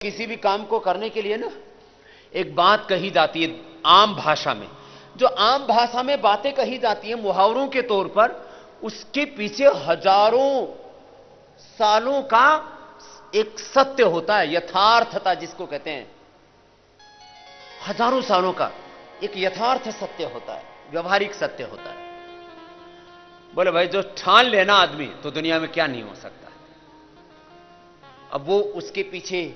किसी भी काम को करने के लिए ना एक बात कही जाती है आम भाषा में। जो आम भाषा में बातें कही जाती हैं मुहावरों के तौर पर, उसके पीछे हजारों सालों का एक सत्य होता है, यथार्थता जिसको कहते हैं। हजारों सालों का एक यथार्थ सत्य होता है, व्यवहारिक सत्य होता है। बोले भाई जो ठान लेना आदमी तो दुनिया में क्या नहीं हो सकता। अब वो उसके पीछे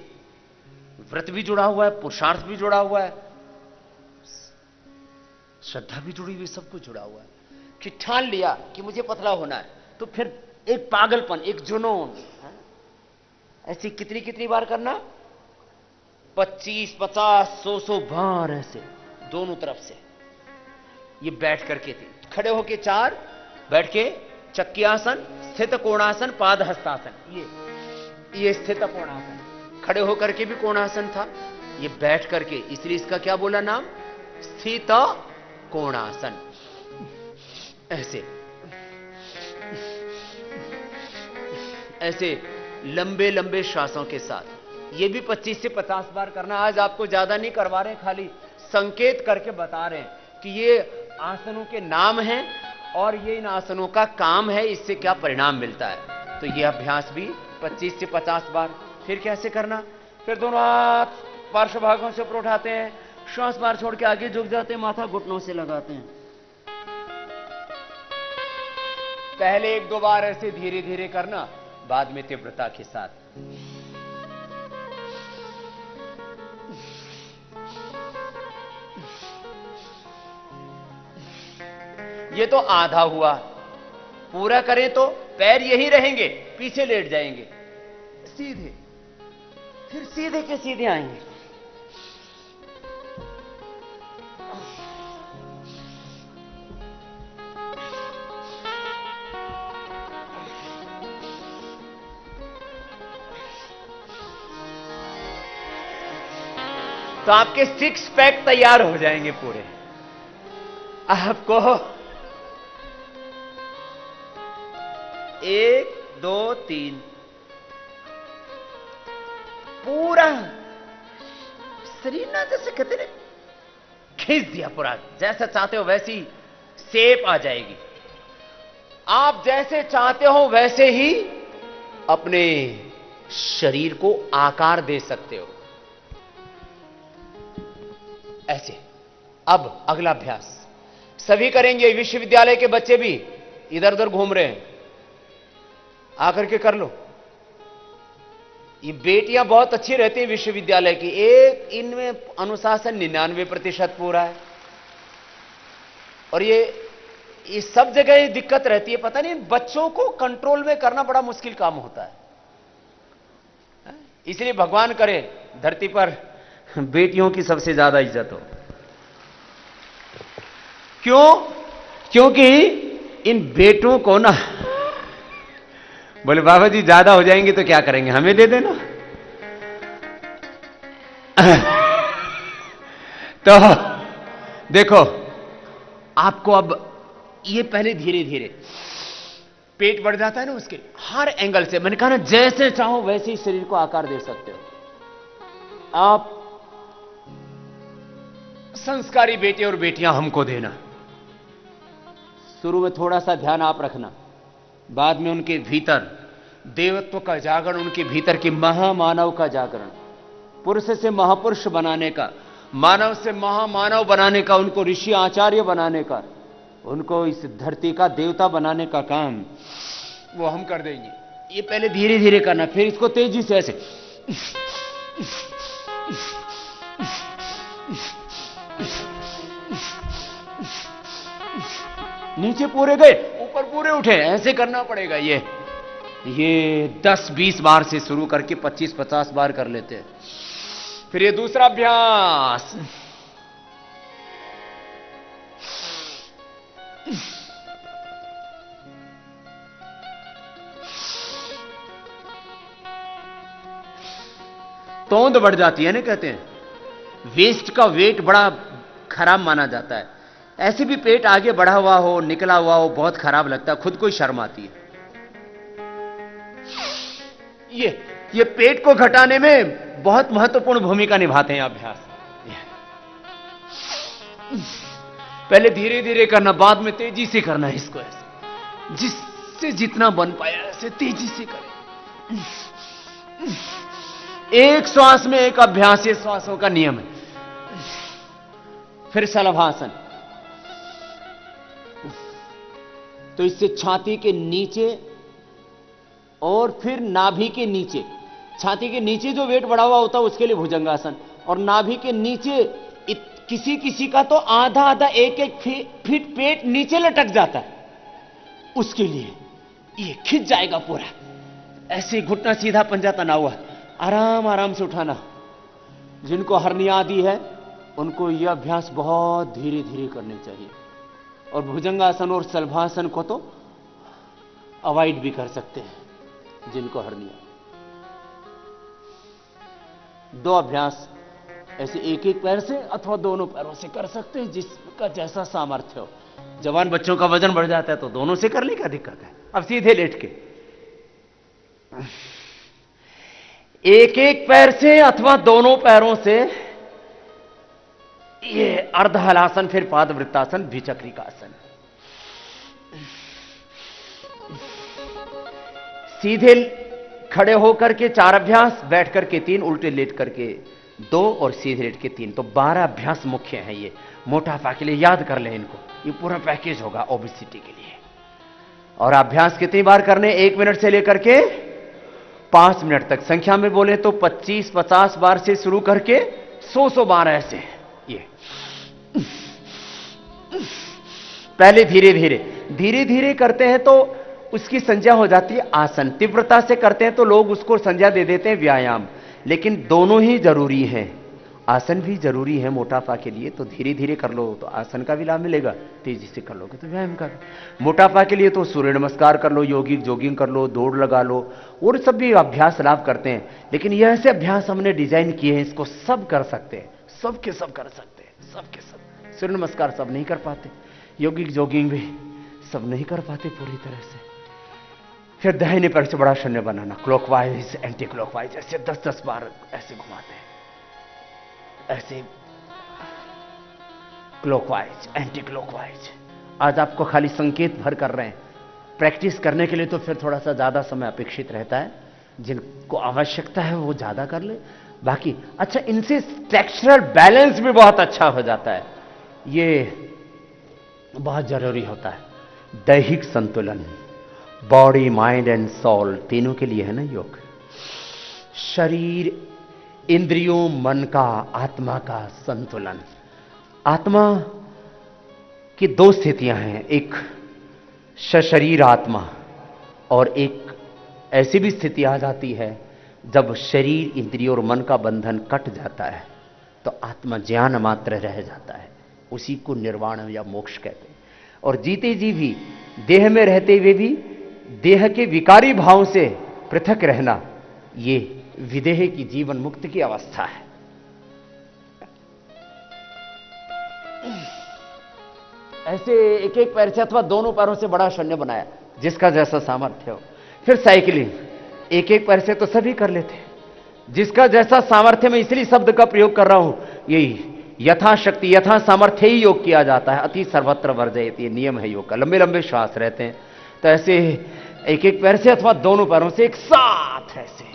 व्रत भी जुड़ा हुआ है, पुरुषार्थ भी जुड़ा हुआ है, श्रद्धा भी जुड़ी हुई, सब कुछ जुड़ा हुआ है कि ठान लिया कि मुझे पतला होना है तो फिर एक पागलपन, एक जुनून, ऐसी कितनी कितनी बार करना, 25, 50, 100 बार ऐसे दोनों तरफ से। ये बैठ करके थी, खड़े होके 4, बैठ के चक्की आसन, स्थित कोणासन, पाद हस्तासन, ये स्थित कोणासन। खड़े होकर के भी कोणासन था, ये बैठ करके, इसलिए इसका क्या बोला नाम, स्थित कोणासन। ऐसे ऐसे लंबे लंबे श्वासों के साथ ये भी 25 से 50 बार करना। आज आपको ज्यादा नहीं करवा रहे, खाली संकेत करके बता रहे हैं कि ये आसनों के नाम हैं और ये इन आसनों का काम है, इससे क्या परिणाम मिलता है। तो ये अभ्यास भी 25 से 50 बार। फिर कैसे करना, फिर दोनों हाथ पार्श्व भागों से ऊपर उठाते हैं, श्वास बाहर छोड़ के आगे झुक जाते हैं, माथा घुटनों से लगाते हैं। पहले 1-2 बार ऐसे धीरे धीरे करना, बाद में तीव्रता के साथ। ये तो आधा हुआ, पूरा करें तो पैर यही रहेंगे, पीछे लेट जाएंगे सीधे, फिर सीधे के सीधे आएंगे। तो आपके 6 पैक तैयार हो जाएंगे पूरे। आपको 1, 2, 3 पूरा शरीर ना, जैसे कहते हैं खींच दिया पूरा, जैसा चाहते हो वैसी शेप आ जाएगी। आप जैसे चाहते हो वैसे ही अपने शरीर को आकार दे सकते हो, ऐसे। अब अगला अभ्यास सभी करेंगे, विश्वविद्यालय के बच्चे भी इधर उधर घूम रहे हैं, आकर के कर लो। ये बेटियां बहुत अच्छी रहती हैं विश्वविद्यालय की, एक इनमें अनुशासन 99% पूरा है। और ये सब जगह ये दिक्कत रहती है, पता नहीं बच्चों को कंट्रोल में करना बड़ा मुश्किल काम होता है। इसलिए भगवान करे धरती पर बेटियों की सबसे ज्यादा इज्जत हो। क्यों? क्योंकि इन बेटों को ना, बोले बाबा जी ज्यादा हो जाएंगे तो क्या करेंगे, हमें दे देना। तो देखो आपको अब ये पहले धीरे धीरे पेट बढ़ जाता है ना, उसके हर एंगल से, मैंने कहा ना जैसे चाहो वैसे ही शरीर को आकार दे सकते हो आप। संस्कारी बेटे और बेटियां हमको देना, शुरू में थोड़ा सा ध्यान आप रखना, बाद में उनके भीतर देवत्व का जागरण, उनके भीतर की महामानव का जागरण, पुरुष से महापुरुष बनाने का, मानव से महामानव बनाने का, उनको ऋषि आचार्य बनाने का, उनको इस धरती का देवता बनाने का काम वो हम कर देंगे। ये पहले धीरे धीरे करना, फिर इसको तेजी से ऐसे नीचे पूरे गए, ऊपर पूरे उठे, ऐसे करना पड़ेगा। ये 10-20 बार से शुरू करके 25-50 बार कर लेते हैं। फिर ये दूसरा अभ्यास, तोंद बढ़ जाती है ना, कहते हैं वेस्ट का वेट बड़ा खराब माना जाता है। ऐसे भी पेट आगे बढ़ा हुआ हो, निकला हुआ हो, बहुत खराब लगता है, खुद को ही शर्म आती है। ये ये पेट को घटाने में बहुत महत्वपूर्ण भूमिका निभाते हैं अभ्यास। पहले धीरे धीरे करना, बाद में तेजी से करना है इसको, ऐसे जिससे जितना बन पाया ऐसे तेजी से करें। एक श्वास में एक अभ्यास, ये श्वासों का नियम है। फिर शलभासन, तो इससे छाती के नीचे और फिर नाभि के नीचे, छाती के नीचे जो वेट बढ़ा हुआ होता है उसके लिए भुजंगासन, और नाभि के नीचे किसी किसी का तो आधा आधा एक एक फीट पेट नीचे लटक जाता है, उसके लिए ये खिंच जाएगा पूरा। ऐसे घुटना सीधा, पंजा तना हुआ, आराम आराम से उठाना। जिनको हर्निया आदि है उनको यह अभ्यास बहुत धीरे धीरे करने चाहिए, और भुजंगासन और शलभासन को तो अवॉइड भी कर सकते हैं जिनको हर्निया। दो अभ्यास ऐसे एक एक पैर से अथवा दोनों पैरों से कर सकते हैं, जिसका जैसा सामर्थ्य हो। जवान बच्चों का वजन बढ़ जाता है तो दोनों से करने का दिक्कत है। अब सीधे लेट के एक एक पैर से अथवा दोनों पैरों से ये अर्ध हलासन, फिर पाद वृत्तासन, द्विचक्रिकासन। सीधे खड़े होकर के 4 अभ्यास, बैठ करके 3, उल्टे लेट करके 2 और सीधे लेट के 3। तो 12 अभ्यास मुख्य हैं ये मोटापा के लिए। याद कर लें इनको, ये पूरा पैकेज होगा ओबेसिटी के लिए। और अभ्यास कितनी बार करने? 1 मिनट से लेकर के 5 मिनट तक। संख्या में बोले तो 25-50 बार से शुरू करके 100 बार ऐसे। ये पहले धीरे धीरे करते हैं तो उसकी संज्ञा हो जाती है आसन। तीव्रता से करते हैं तो लोग उसको संज्ञा दे देते हैं व्यायाम। लेकिन दोनों ही जरूरी हैं, आसन भी जरूरी है मोटापा के लिए। तो धीरे धीरे कर लो तो आसन का भी लाभ मिलेगा, तेजी से कर लोगे तो व्यायाम का भी। मोटापा के लिए तो सूर्य नमस्कार कर लो, योगिक जॉगिंग कर लो, दौड़ लगा लो, और सब भी अभ्यास लाभ करते हैं। लेकिन ये ऐसे अभ्यास हमने डिजाइन किए हैं, इसको सब कर सकते हैं, सबके सब कर सकते हैं, सबके सब। सूर्य नमस्कार सब नहीं कर पाते, योगिक जॉगिंग भी सब नहीं कर पाते पूरी तरह से। फिर दाहिने पैर से बड़ा शून्य बनाना, क्लॉकवाइज एंटी क्लॉकवाइज, ऐसे 10-10 बार ऐसे घुमाते हैं, ऐसे क्लॉकवाइज एंटी क्लॉकवाइज। आज आपको खाली संकेत भर कर रहे हैं, प्रैक्टिस करने के लिए तो फिर थोड़ा सा ज्यादा समय अपेक्षित रहता है। जिनको आवश्यकता है वो ज्यादा कर ले। बाकी अच्छा, इनसे स्ट्रक्चरल बैलेंस भी बहुत अच्छा हो जाता है, ये बहुत जरूरी होता है। दैहिक संतुलन, बॉडी माइंड एंड सोल तीनों के लिए है ना योग। शरीर, इंद्रियों, मन का, आत्मा का संतुलन। आत्मा की 2 स्थितियां हैं, एक सशरीर आत्मा, और एक ऐसी भी स्थिति आ जाती है जब शरीर, इंद्रियों और मन का बंधन कट जाता है तो आत्मा ज्ञान मात्र रह जाता है। उसी को निर्वाण या मोक्ष कहते हैं। और जीते जी भी, देह में रहते हुए भी देह के विकारी भाव से पृथक रहना, ये विदेह की जीवन मुक्त की अवस्था है। ऐसे एक एक पैर से अथवा दोनों पैरों से बड़ा शून्य बनाया, जिसका जैसा सामर्थ्य हो। फिर साइकिलिंग, एक एक पैर से तो सभी कर लेते हैं, जिसका जैसा सामर्थ्य। मैं इसलिए शब्द का प्रयोग कर रहा हूं, यही यथाशक्ति यथा सामर्थ्य ही योग किया जाता है। अति सर्वत्र वर्जयति, ये नियम है योग का। लंबे लंबे श्वास रहते हैं, तो ऐसे एक एक पैर से अथवा दोनों पैरों से एक साथ ऐसे।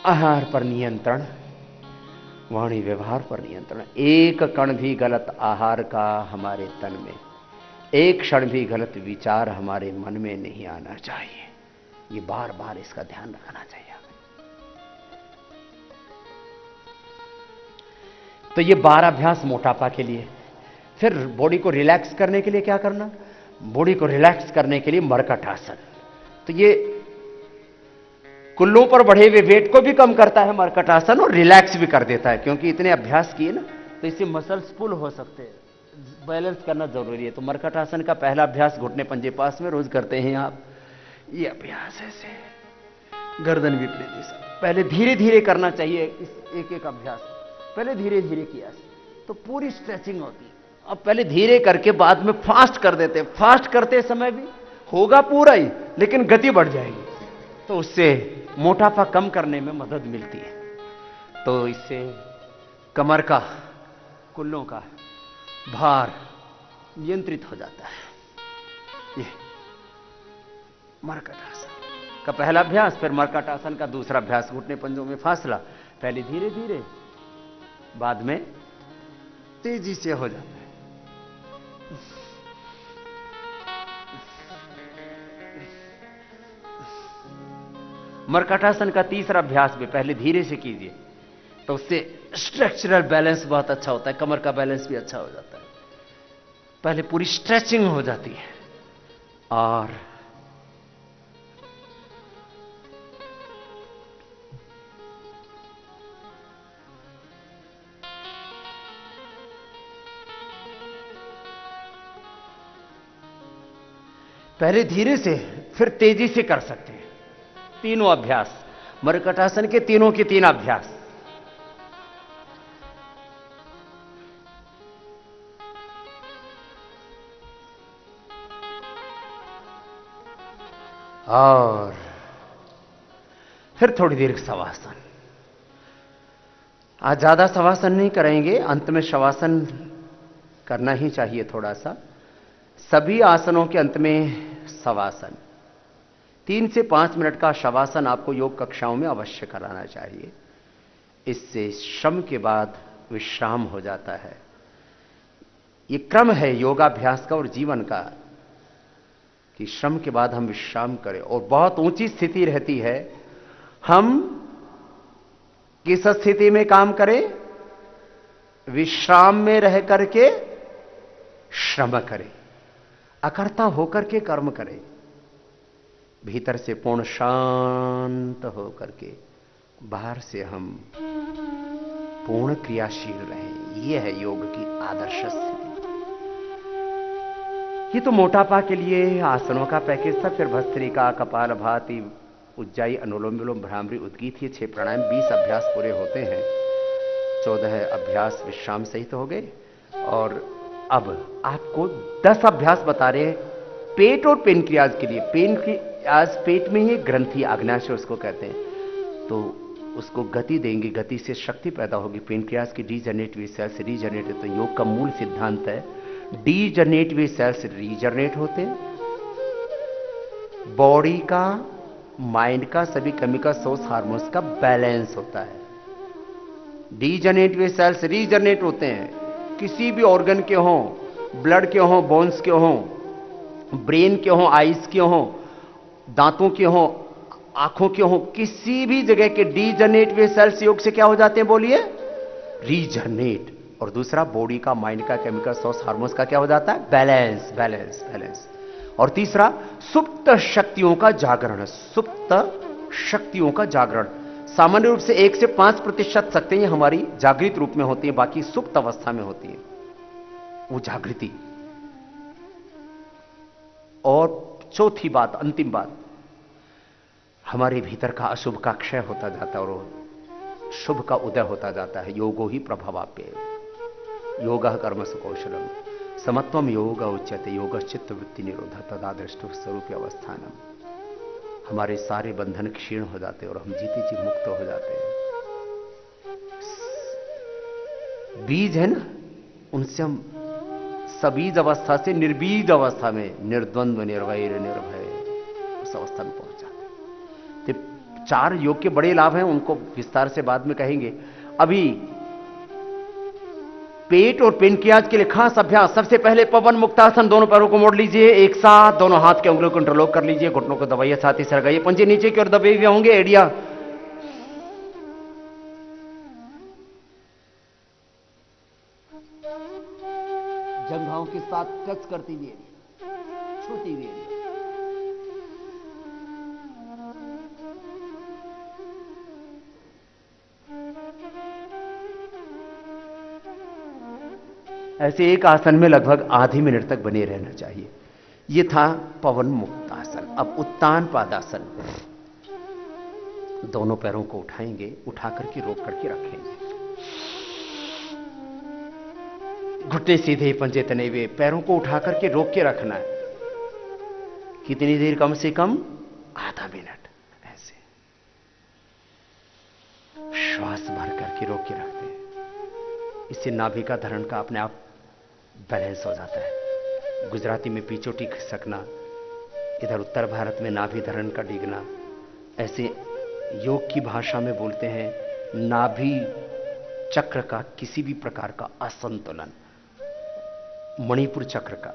आहार पर नियंत्रण, वाणी व्यवहार पर नियंत्रण। एक कण भी गलत आहार का हमारे तन में, एक क्षण भी गलत विचार हमारे मन में नहीं आना चाहिए। ये बार बार इसका ध्यान रखना चाहिए। तो ये 12 अभ्यास मोटापा के लिए। फिर बॉडी को रिलैक्स करने के लिए क्या करना? बॉडी को रिलैक्स करने के लिए मरकट आसन। तो ये कुल्लों पर बढ़े हुए वेट को भी कम करता है मरकट आसन, और रिलैक्स भी कर देता है। क्योंकि इतने अभ्यास किए ना, तो इससे मसल्स पुल हो सकते हैं। बैलेंस करना जरूरी है। तो मरकट आसन का पहला अभ्यास घुटने पंजे पास में रोज करते हैं आप। ये अभ्यास ऐसे गर्दन विपरीत दिशा, पहले धीरे धीरे करना चाहिए। इस एक एक अभ्यास पहले धीरे धीरे किया तो पूरी स्ट्रेचिंग होती है। अब पहले धीरे करके बाद में फास्ट कर देते, फास्ट करते समय भी होगा पूरा ही लेकिन गति बढ़ जाएगी, तो उससे मोटापा कम करने में मदद मिलती है। तो इससे कमर का, कुल्लों का भार नियंत्रित हो जाता है। ये मर्कट आसन का पहला अभ्यास, फिर मर्कट आसन का दूसरा अभ्यास, घुटने पंजों में फासला, पहले धीरे धीरे बाद में तेजी से हो जाता है। मर्कटासन का तीसरा अभ्यास भी पहले धीरे से कीजिए, तो उससे स्ट्रक्चरल बैलेंस बहुत अच्छा होता है, कमर का बैलेंस भी अच्छा हो जाता है। पहले पूरी स्ट्रेचिंग हो जाती है और पहले धीरे से फिर तेजी से कर सकते हैं। तीनों अभ्यास, मर्कटासन के तीनों के तीन अभ्यास। और फिर थोड़ी देर शवासन। आज ज्यादा शवासन नहीं करेंगे, अंत में शवासन करना ही चाहिए थोड़ा सा। सभी आसनों के अंत में शवासन, 3 से 5 मिनट का शवासन आपको योग कक्षाओं में अवश्य कराना चाहिए। इससे श्रम के बाद विश्राम हो जाता है। ये क्रम है योगाभ्यास का और जीवन का कि श्रम के बाद हम विश्राम करें। और बहुत ऊंची स्थिति रहती है, हम किस स्थिति में काम करें? विश्राम में रह करके श्रम करें, अकर्ता होकर के कर्म करें, भीतर से पूर्ण शांत होकर के, बाहर से हम पूर्ण क्रियाशील रहें। यह है योग की आदर्श स्थिति। ये तो मोटापा के लिए आसनों का पैकेज था। फिर भस्त्रिका, कपालभाति, उज्जाई, अनुलोम विलोम, भ्रामरी, उद्गीत, ये 6 प्राणायाम, 20 अभ्यास पूरे होते हैं। 14 अभ्यास विश्राम सहित हो गए। और अब आपको 10 अभ्यास बता रहे हैं पेट और पेनक्रियाज के लिए। पेनक्रियाज पेट में ही ग्रंथि, आग्नाशय उसको कहते हैं, तो उसको गति देंगे, गति से शक्ति पैदा होगी। पेनक्रियाज की डीजनरेट हुई सेल्स रीजनरेट, तो योग का मूल सिद्धांत है डीजनरेट हुए सेल्स रीजनरेट होते हैं। बॉडी का, माइंड का, सभी केमिकल सोर्स हार्मोन्स का बैलेंस होता है। डीजनरेट हुए सेल्स रीजनरेट होते हैं, किसी भी ऑर्गन के हों, ब्लड के हों, बोन्स के हों, ब्रेन के हों, आइज के हों, दांतों के हों, आंखों के हों, किसी भी जगह के डीजनरेट हुए सेल्स योग से क्या हो जाते हैं? बोलिए, रीजनरेट। और दूसरा, बॉडी का, माइंड का, केमिकल सोर्स हार्मोन्स का क्या हो जाता है? Balance, balance, balance. और तीसरा, सुप्त शक्तियों का जागरण। सुप्त शक्तियों का जागरण सामान्य रूप से 1 से 5% शक्तियां हमारी जागृत रूप में होती है, बाकी सुप्त अवस्था में होती है वो जागृति। और चौथी बात, अंतिम बात, हमारे भीतर का अशुभ का क्षय होता जाता है और शुभ का उदय होता जाता है। योगो ही प्रभावाप्य योगः कर्मसु कौशलम समत्वम योग उच्यते योगश्चित्त वृत्ति निरोध तदा दृष्टु स्वरूप अवस्थानम। हमारे सारे बंधन क्षीण हो जाते हैं और हम जीते जी मुक्त हो जाते हैं। बीज है ना, उनसे हम सबीज अवस्था से निर्बीज अवस्था में, निर्द्वंद्व, निर्वैर, निर्भय, उस अवस्था में पहुंच जाते हैं। तो 4 योग के बड़े लाभ हैं, उनको विस्तार से बाद में कहेंगे। अभी पेट और पेनक्रियाज के लिए खास अभ्यास। सबसे पहले पवन मुक्तासन, दोनों पैरों को मोड़ लीजिए एक साथ, दोनों हाथ के उंगलियों को इंटरलॉक कर लीजिए, घुटनों को दबाइए, साथ ही सरकाइए, पंजे नीचे की ओर दबे हुए होंगे, एड़िया जंघाओं के साथ टच करती हुई, छोटी हुई एड़िया। ऐसे एक आसन में लगभग आधी मिनट तक बने रहना चाहिए। यह था पवन मुक्त आसन। अब उत्तान पादासन। दोनों पैरों को उठाएंगे, उठा करके रोक करके रखेंगे। घुटने सीधे, पंजे तने हुए, पैरों को उठा करके रोक के रखना है। कितनी देर? कम से कम आधा मिनट। ऐसे श्वास भर करके रोक के रखते हैं। इससे नाभि का धरण का अपने आप बैलेंस हो जाता है। गुजराती में पीछोटी खिसकना, इधर उत्तर भारत में नाभि धरण का डिगना। ऐसे योग की भाषा में बोलते हैं नाभि चक्र का किसी भी प्रकार का असंतुलन, मणिपुर चक्र का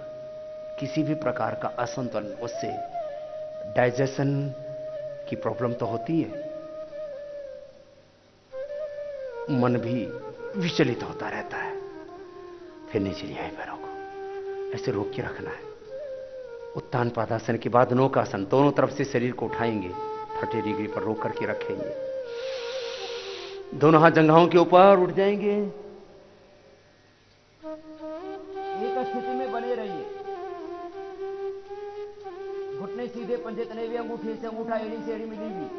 किसी भी प्रकार का असंतुलन, उससे डाइजेशन की प्रॉब्लम तो होती है, मन भी विचलित होता रहता है। फिर नीचे ले आए पैरों को, ऐसे रोक के रखना है। उत्तान पादासन के बाद नौकासन, दोनों तरफ से शरीर को उठाएंगे, 30 डिग्री पर रोक करके रखेंगे। दोनों हाथ जंघाओं के ऊपर उठ जाएंगे। एक स्थिति में बने रहिए। घुटने सीधे, पंजे तने हुए, अंगूठे से अंगूठा, एड़ी से एड़ी मिली हुई।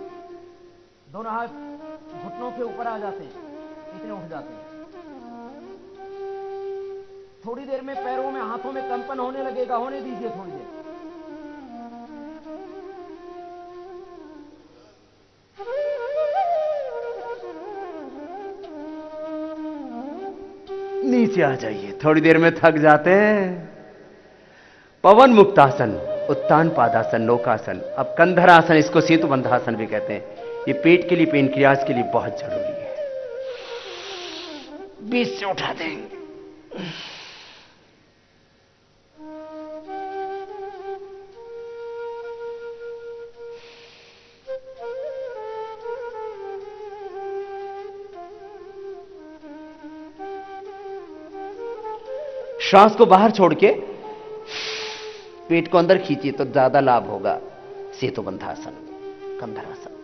दोनों हाथ घुटनों के ऊपर आ जाते हैं, इतने उठ जाते हैं। थोड़ी देर में पैरों में, हाथों में कंपन होने लगेगा, होने दीजिए थोड़ी देर। नीचे आ जाइए, थोड़ी देर में थक जाते हैं। पवन मुक्तासन, उत्तान पादासन, नौकासन। अब कंधरासन, इसको सेतुबंधासन भी कहते हैं। ये पेट के लिए, पेनक्रियाज के लिए बहुत जरूरी है। बीच से उठा देंगे। श्वास को बाहर छोड़ के पेट को अंदर खींचिए तो ज्यादा लाभ होगा। सेतुबंधासन, कंधरासन।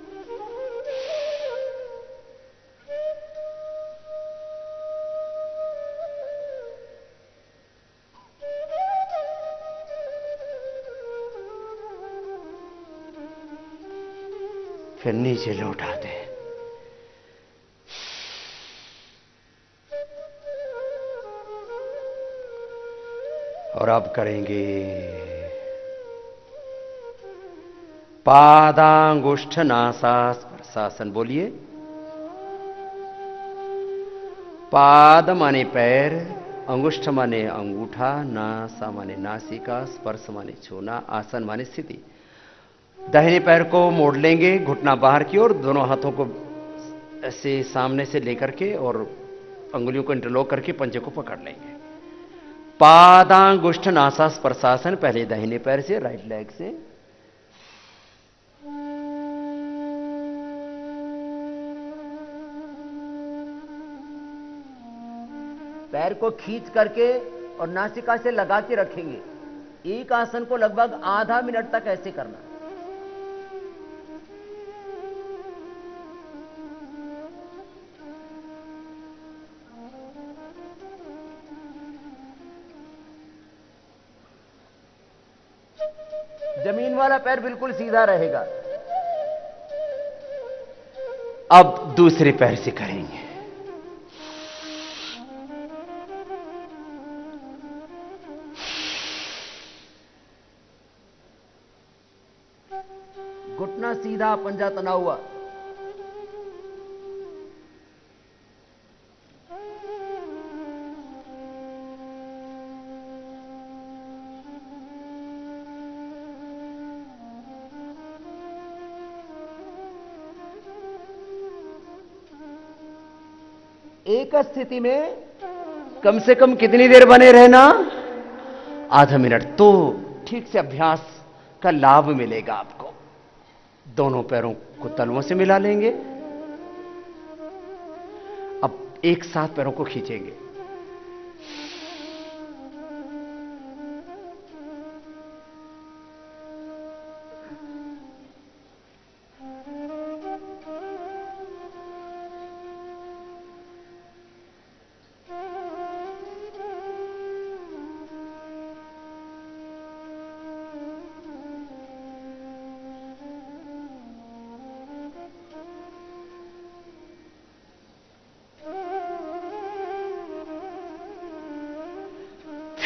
फिर नीचे लौटा दें। और अब करेंगे पादांगुष्ठ नासास्पर्शासन। बोलिए। पाद माने पैर, अंगुष्ठ माने अंगूठा, नासा माने नासिका, स्पर्श माने छूना, आसन माने स्थिति। दाहिने पैर को मोड़ लेंगे, घुटना बाहर की ओर, दोनों हाथों को ऐसे सामने से लेकर के और अंगुलियों को इंटरलॉक करके पंजे को पकड़ लेंगे। पादांगुष्ठ नासा स्पर्शासन। पहले दाहिने पैर से, राइट लेग से। पैर को खींच करके और नासिका से लगा के रखेंगे। एक आसन को लगभग आधा मिनट तक ऐसे करना। जमीन वाला पैर बिल्कुल सीधा रहेगा। अब दूसरे पैर से करेंगे। घुटना सीधा, पंजा तना हुआ। एक स्थिति में कम से कम कितनी देर बने रहना? आधा मिनट। तो ठीक से अभ्यास का लाभ मिलेगा आपको। दोनों पैरों को तलवों से मिला लेंगे। अब एक साथ पैरों को खींचेंगे।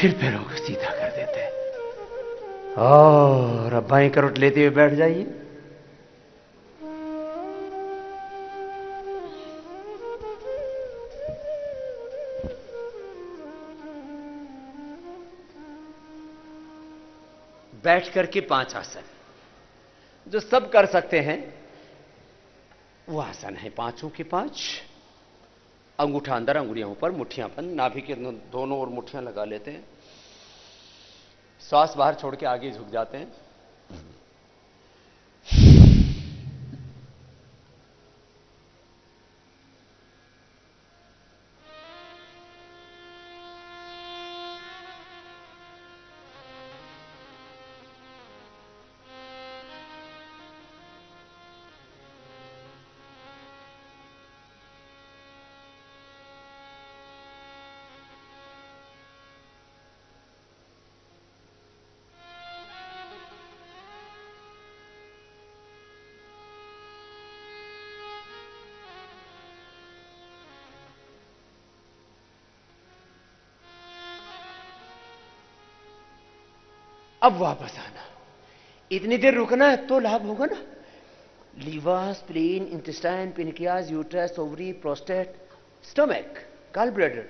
फिर पैरों को सीधा कर देते हैं और अब बाएं करवट लेते हुए बैठ जाइए। बैठ करके 5 आसन जो सब कर सकते हैं वो आसन है, पांचों के 5। अंगूठा अंदर, अंगुलियां ऊपर, मुट्ठियां बंद, नाभि के दोनों ओर मुट्ठियां लगा लेते हैं, श्वास बाहर छोड़ के आगे झुक जाते हैं। अब वापस आना, इतनी देर रुकना है तो लाभ होगा ना। Liver, spleen, intestine, pancreas, uterus, ovary, prostate, stomach, gall bladder,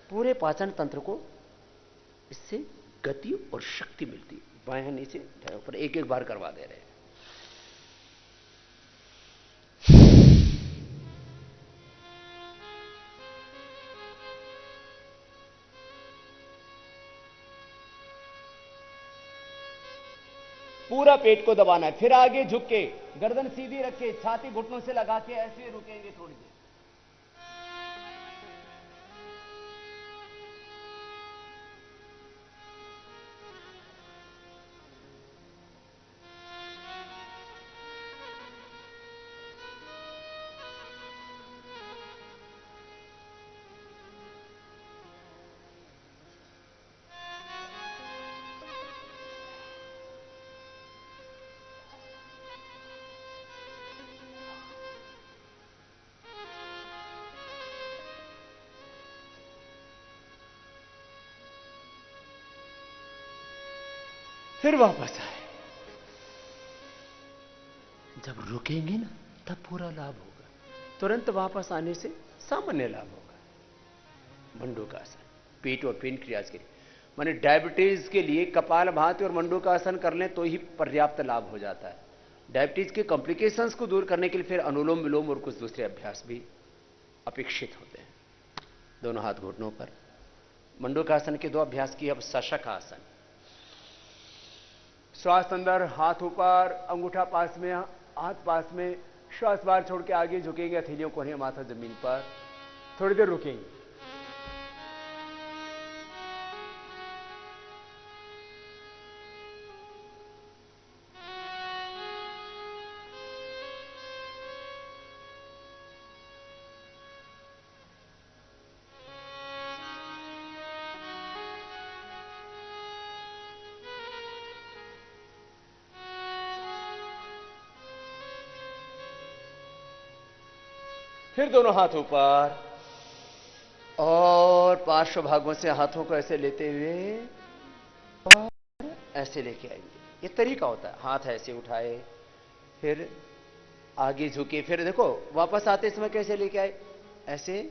पूरे पाचन तंत्र को इससे गति और शक्ति मिलती है। बाएं नीचे ऊपर, एक एक बार करवा दे रहे हैं। पूरा पेट को दबाना है, फिर आगे झुक के गर्दन सीधी रखे, छाती घुटनों से लगा के ऐसे रुकेंगे थोड़ी देर। फिर वापस आए। जब रुकेंगे ना तब पूरा लाभ होगा, तुरंत वापस आने से सामान्य लाभ होगा। मंडूकासन पेट और पेनक्रियाज के लिए, माने डायबिटीज के लिए कपालभाति और मंडूकासन कर लें तो ही पर्याप्त लाभ हो जाता है। डायबिटीज के कॉम्प्लिकेशंस को दूर करने के लिए फिर अनुलोम विलोम और कुछ दूसरे अभ्यास भी अपेक्षित होते हैं। दोनों हाथ घुटनों पर, मंडूकासन के 2 अभ्यास किए। अब शशक आसन, श्वास अंदर, हाथ ऊपर, अंगूठा पास में, हाथ पास में, श्वास बाहर छोड़ के आगे झुकेंगे, हथेलियों को माथा जमीन पर, थोड़ी देर रुकेंगे। फिर दोनों हाथ ऊपर और पार्श्व भागों से हाथों को ऐसे लेते हुए और ऐसे लेके आएंगे। ये तरीका होता है। हाथ ऐसे उठाए, फिर आगे झुके, फिर देखो वापस आते समय कैसे लेके आए, ऐसे।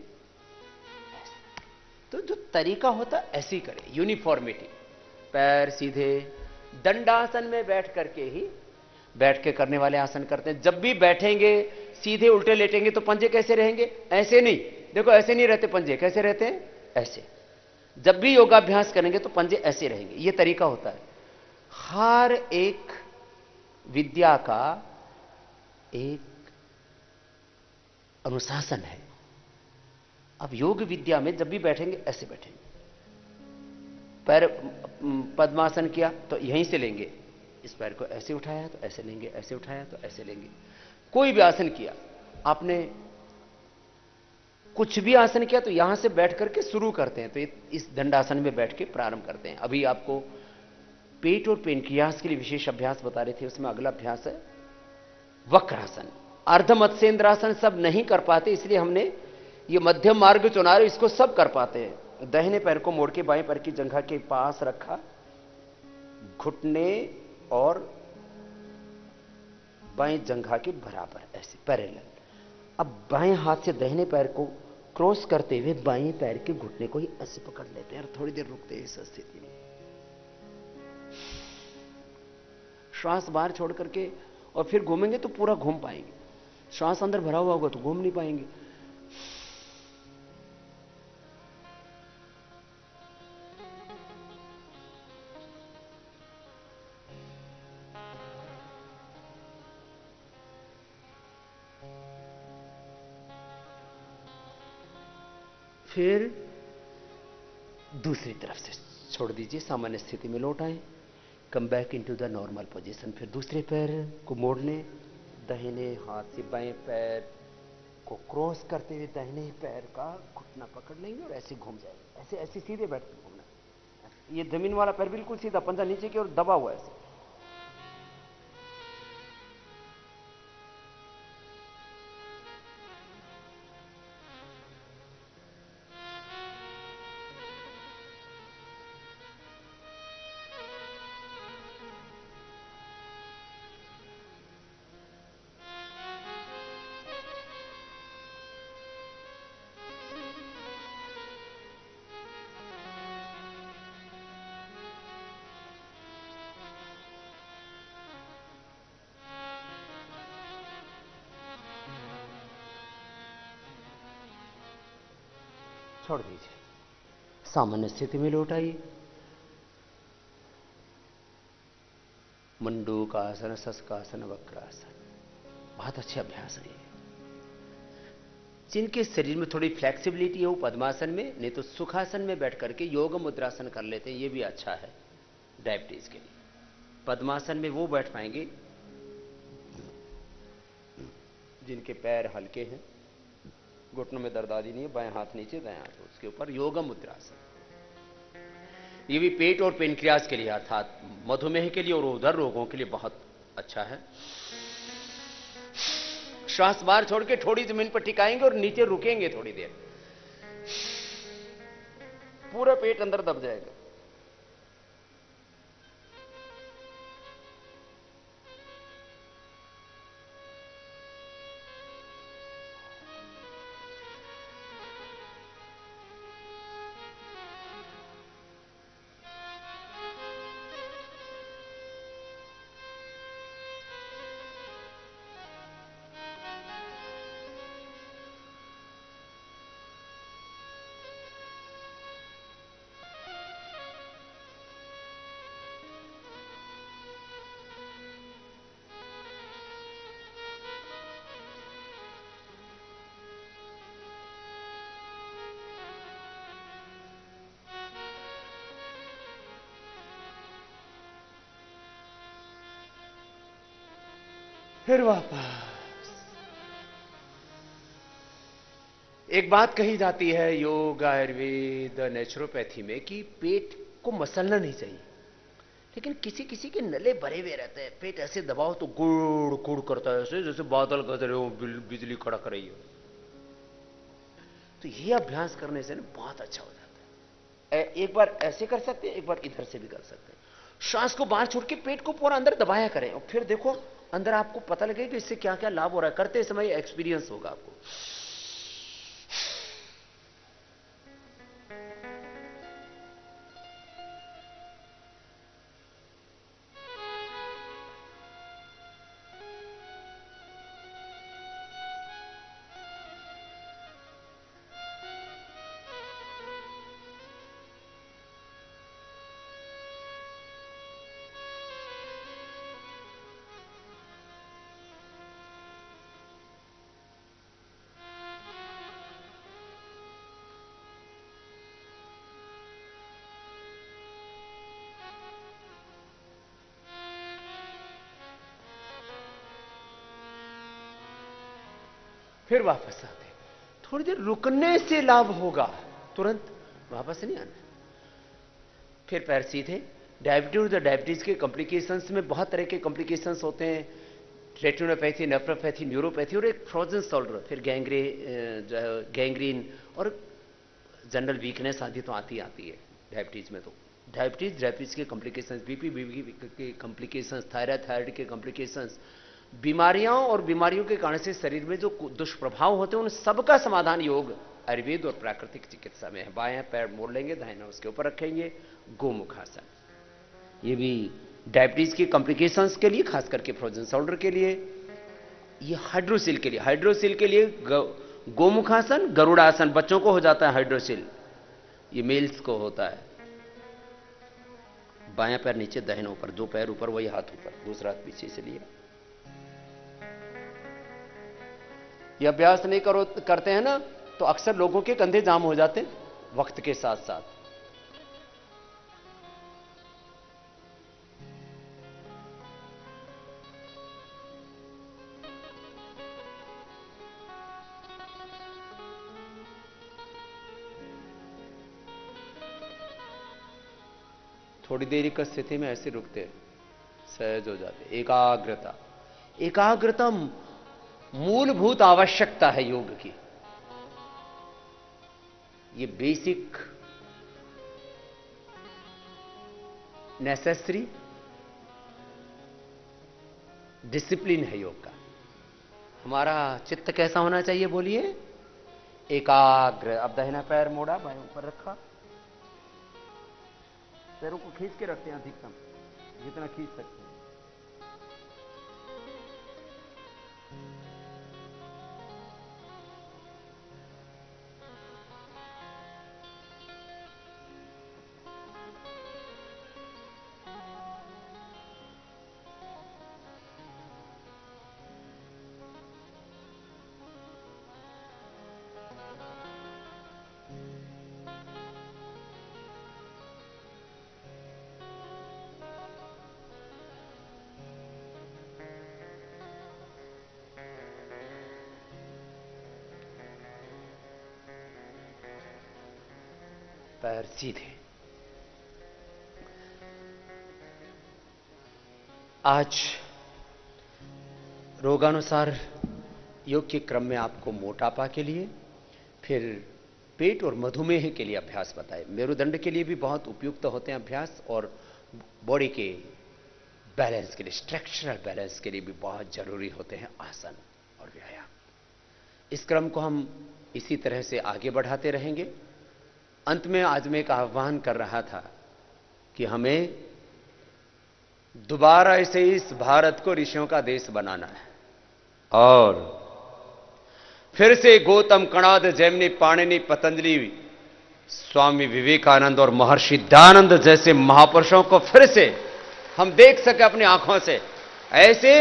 तो जो तरीका होता है ऐसे ही करें, यूनिफॉर्मिटी। पैर सीधे, दंडासन में बैठ करके ही, बैठ के करने वाले आसन करते हैं। जब भी बैठेंगे सीधे उल्टे लेटेंगे तो पंजे कैसे रहेंगे, ऐसे नहीं। देखो ऐसे नहीं रहते पंजे, कैसे रहते हैं, ऐसे। जब भी योगाभ्यास करेंगे तो पंजे ऐसे रहेंगे। यह तरीका होता है। हर एक विद्या का एक अनुशासन है। अब योग विद्या में जब भी बैठेंगे ऐसे बैठेंगे। पैर पद्मासन किया तो यहीं से लेंगे, इस पैर को ऐसे उठाया तो ऐसे लेंगे, ऐसे उठाया तो ऐसे लेंगे। कोई भी आसन किया, आपने कुछ भी आसन किया तो यहां से बैठ करके शुरू करते हैं। तो इस दंडासन में बैठ के प्रारंभ करते हैं। अभी आपको पेट और पेनक्रियाज के लिए विशेष अभ्यास बता रहे थे, उसमें अगला अभ्यास है वक्रासन। अर्ध मत्स्येंद्रासन सब नहीं कर पाते, इसलिए हमने ये मध्यम मार्ग चुना रहे, इसको सब कर पाते हैं। दाहिने पैर को मोड़ के बाएं पैर की जंघा के पास रखा, घुटने और बाएं जंघा के बराबर, ऐसे पैरेलल। अब बाएं हाथ से दाहिने पैर को क्रॉस करते हुए बाएं पैर के घुटने को ही ऐसे पकड़ लेते हैं और थोड़ी देर रुकते हैं इस स्थिति में। श्वास बाहर छोड़ करके और फिर घूमेंगे तो पूरा घूम पाएंगे, श्वास अंदर भरा हुआ होगा तो घूम नहीं पाएंगे। फिर दूसरी तरफ से छोड़ दीजिए, सामान्य स्थिति में लौट आए, come back into the normal position. फिर दूसरे पैर को मोड़ने, दाहिने हाथ से बाएं पैर को क्रॉस करते हुए दाहिने पैर का घुटना पकड़ लेंगे और ऐसे घूम जाएंगे, ऐसे ऐसे सीधे बैठ के घूमना। ये जमीन वाला पैर बिल्कुल सीधा, पंजा नीचे की ओर दबा हुआ ऐसे। छोड़ दीजिए, सामान्य स्थिति में लौट आइए। मंडूकासन, शशकासन, वक्रासन, बहुत अच्छे अभ्यास है ये। जिनके शरीर में थोड़ी फ्लेक्सिबिलिटी है वो पद्मासन में, नहीं तो सुखासन में बैठ करके योग मुद्रासन कर लेते हैं, ये भी अच्छा है डायबिटीज के लिए। पद्मासन में वो बैठ पाएंगे जिनके पैर हल्के हैं, घुटनों में दर्द आदि नहीं है, बाएं हाथ नीचे दाएं हाथ उसके ऊपर, योग मुद्रासन। ये भी पेट और पेनक्रियाज के लिए अर्थात मधुमेह के लिए और उधर रोगों के लिए बहुत अच्छा है। श्वास बाहर छोड़ के थोड़ी जमीन पर टिकाएंगे और नीचे रुकेंगे थोड़ी देर, पूरा पेट अंदर दब जाएगा। फिर वापस। एक बात कही जाती है योग, आयुर्वेद, नेचुरोपैथी में कि पेट को मसलना नहीं चाहिए, लेकिन किसी किसी के नले भरे हुए रहते हैं, पेट ऐसे दबाओ तो गुड़ गुड़ करता है, ऐसे जैसे बादल गरज रहे हो, बिजली कड़क रही हो। तो ये अभ्यास करने से ना बहुत अच्छा हो जाता है। एक बार ऐसे कर सकते हैं, एक बार इधर से भी कर सकते हैं। श्वास को बाहर छोड़ के पेट को पूरा अंदर दबाया करें और फिर देखो अंदर आपको पता लगेगा कि इससे क्या क्या लाभ हो रहा है। करते समय एक्सपीरियंस होगा आपको। फिर वापस आते, थोड़ी देर रुकने से लाभ होगा, तुरंत वापस नहीं आना। फिर पैर सीधे। डायबिटीज के कॉम्प्लिकेशंस में बहुत तरह के कॉम्प्लिकेशंस होते हैं, रेटिनोपैथी, नेफ्रोपैथी, न्यूरोपैथी और एक फ्रोजन सोल्डर, फिर गैंग्रीन और जनरल वीकनेस आदि तो आती है डायबिटीज में। तो डायबिटीज के कॉम्प्लिकेशंस, बीपी के कॉम्प्लिकेशंस, थायराइड के कॉम्प्लिकेशंस, बीमारियां और बीमारियों के कारण से शरीर में जो दुष्प्रभाव होते हैं उन सबका समाधान योग, आयुर्वेद और प्राकृतिक चिकित्सा में है। बाएं पैर मोड़ लेंगे, दाहिना उसके ऊपर रखेंगे, गोमुखासन। ये भी डायबिटीज की कॉम्प्लिकेशंस के लिए, खास करके फ्रोजन शोल्डर के लिए, ये हाइड्रोसिल के लिए गोमुखासन, गरुड़ासन बच्चों को हो जाता है हाइड्रोसिल, ये मेल्स को होता है। बायां पैर नीचे, दाहिना ऊपर, दो पैर ऊपर, वही हाथ ऊपर, दूसरा हाथ पीछे से लिया। ये अभ्यास नहीं करते हैं ना तो अक्सर लोगों के कंधे जाम हो जाते हैं वक्त के साथ साथ। थोड़ी देरी की स्थिति में ऐसे रुकते, सहज हो जाते। एकाग्रता मूलभूत आवश्यकता है योग की। ये बेसिक नेसेसरी डिसिप्लिन है योग का। हमारा चित्त कैसा होना चाहिए बोलिए? एकाग्र। अब दाहिना पैर मोड़ा, बाएं ऊपर रखा, पैरों को खींच के रखते हैं अधिकतम, जितना खींच सकते हैं। पैर सीधे। आज रोगानुसार योग के क्रम में आपको मोटापा के लिए, फिर पेट और मधुमेह के लिए अभ्यास बताए। मेरुदंड के लिए भी बहुत उपयुक्त होते हैं अभ्यास, और बॉडी के बैलेंस के लिए, स्ट्रक्चरल बैलेंस के लिए भी बहुत जरूरी होते हैं आसन और व्यायाम। इस क्रम को हम इसी तरह से आगे बढ़ाते रहेंगे। अंत में आज मैं एक आह्वान कर रहा था कि हमें दोबारा इसे इस भारत को ऋषियों का देश बनाना है, और फिर से गौतम, कणाद, जैमिनी, पाणिनि, पतंजलि, स्वामी विवेकानंद और महर्षि दयानंद जैसे महापुरुषों को फिर से हम देख सके अपनी आंखों से। ऐसे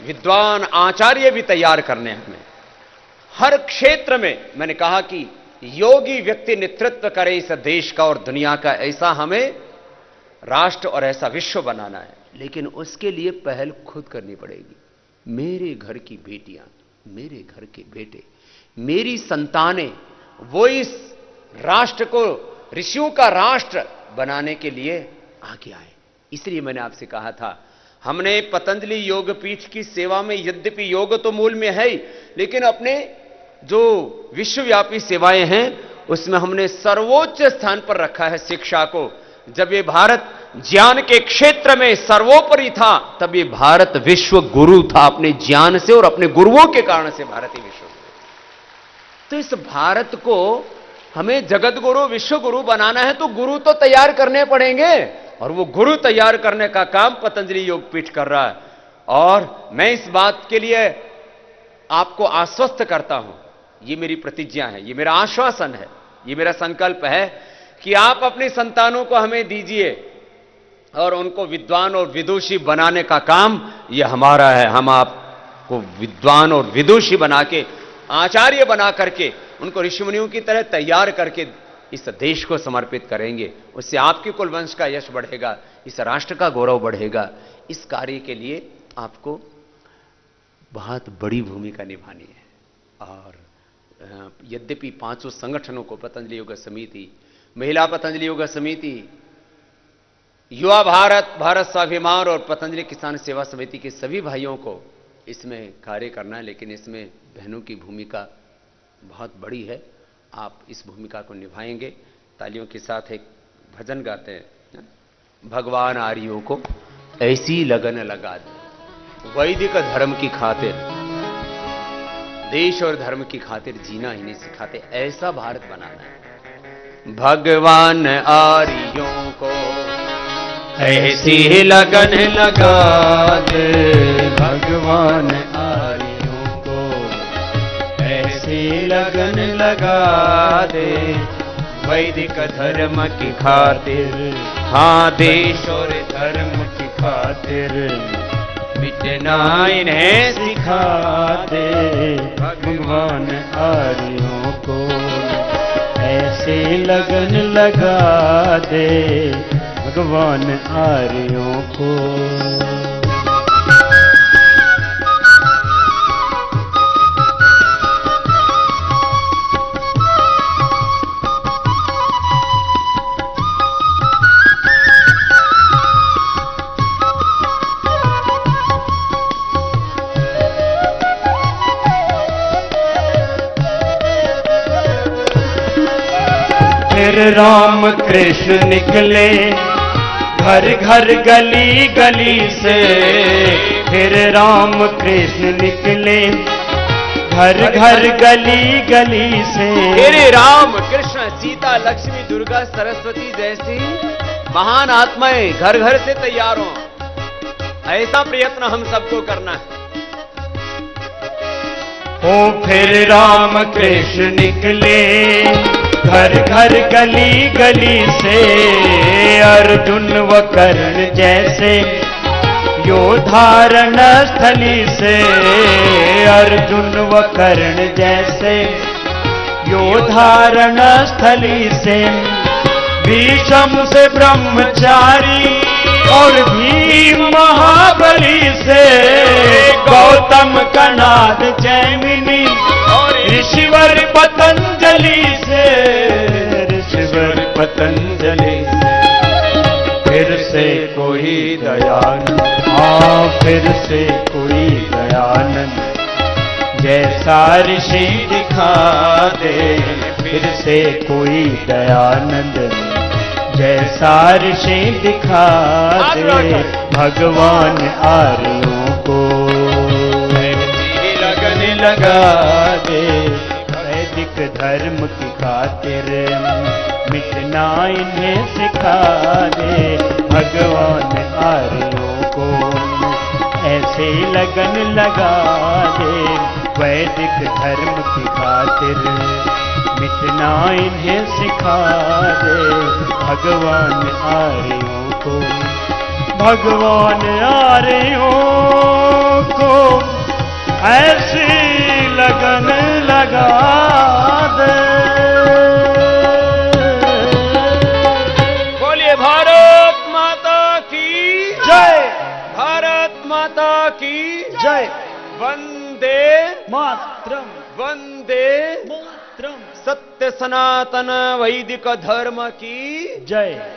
विद्वान आचार्य भी तैयार करने हैं हमें हर क्षेत्र में। मैंने कहा कि योगी व्यक्ति नेतृत्व करे इस देश का और दुनिया का, ऐसा हमें राष्ट्र और ऐसा विश्व बनाना है। लेकिन उसके लिए पहल खुद करनी पड़ेगी। मेरे घर की बेटियां, मेरे घर के बेटे, मेरी संतानें, वो इस राष्ट्र को ऋषियों का राष्ट्र बनाने के लिए आगे आए। इसलिए मैंने आपसे कहा था, हमने पतंजलि योग पीठ की सेवा में, यद्यपि योग तो मूल में है ही, लेकिन अपने जो विश्वव्यापी सेवाएं हैं उसमें हमने सर्वोच्च स्थान पर रखा है शिक्षा को। जब ये भारत ज्ञान के क्षेत्र में सर्वोपरि था, तब ये भारत विश्व गुरु था। अपने ज्ञान से और अपने गुरुओं के कारण से भारत ही विश्व गुरु। तो इस भारत को हमें जगत गुरु, विश्व गुरु बनाना है, तो गुरु तो तैयार करने पड़ेंगे, और वो गुरु तैयार करने का काम पतंजलि योग पीठ कर रहा है। और मैं इस बात के लिए आपको आश्वस्त करता हूं, ये मेरी प्रतिज्ञा है, ये मेरा आश्वासन है, ये मेरा संकल्प है कि आप अपनी संतानों को हमें दीजिए, और उनको विद्वान और विदुषी बनाने का काम ये हमारा है। हम आपको विद्वान और विदुषी बना के, आचार्य बना करके, उनको ऋषिमुनियों की तरह तैयार करके इस देश को समर्पित करेंगे। उससे आपके कुल वंश का यश बढ़ेगा, इस राष्ट्र का गौरव बढ़ेगा। इस कार्य के लिए आपको बहुत बड़ी भूमिका निभानी है। और यद्यपि 500 संगठनों को, पतंजलि योग समिति, महिला पतंजलि योग समिति, युवा भारत, भारत स्वाभिमान और पतंजलि किसान सेवा समिति के सभी भाइयों को इसमें कार्य करना है, लेकिन इसमें बहनों की भूमिका बहुत बड़ी है। आप इस भूमिका को निभाएंगे। तालियों के साथ एक भजन गाते हैं, भगवान आर्यों को ऐसी लगन लगा दे, वैदिक धर्म की खातिर, देश और धर्म की खातिर जीना ही नहीं सिखाते, ऐसा भारत बनाना है। भगवान आर्यों को ऐसी लगन लगा दे, भगवान आर्यों को ऐसी लगन लगा दे, वैदिक धर्म की खातिर, हाँ देश और धर्म की खातिर, मिटना इन्हें सिखा दे। भगवान आर्यों को ऐसी लगन लगा दे, भगवान आर्यों को। फिर राम कृष्ण निकले घर घर गली गली से, फिर राम कृष्ण निकले घर घर गली गली से। तेरे राम कृष्ण सीता लक्ष्मी दुर्गा सरस्वती जैसी महान आत्माएं घर घर से तैयार हों, ऐसा प्रयत्न हम सबको करना है। ओ फिर राम कृष्ण निकले घर घर गली गली से, अर्जुन व कर्ण जैसे योधारण स्थली से, अर्जुन व कर्ण जैसे योधारण स्थली से। भीष्म से ब्रह्मचारी और भीम महाबली से, गौतम कनाद जैमिनी और ऋषिवर पतंजलि से, ऋषिवर पतंजलि से। फिर से कोई दयानंद, हाँ फिर से कोई दयानंद जैसा ऋषि दिखा दे। फिर से कोई दयानंद जैसा ऋषि दिखा दे, भगवान आर्यों को लगन लगा दे, वैदिक धर्म की खातिर मिटना इन्हें सिखा दे। भगवान आर्यों को ऐसे लगन लगा दे, वैदिक धर्म की खातिर मिटना इन्हें सिखा दे। भगवान आर्यों को, भगवान आर्यों को ऐसी लगन लगा दे। बोलिए भारत माता की जय, भारत माता की जय। वंदे मातरम, वंदे मातरम। सत्य सनातन वैदिक धर्म की जय।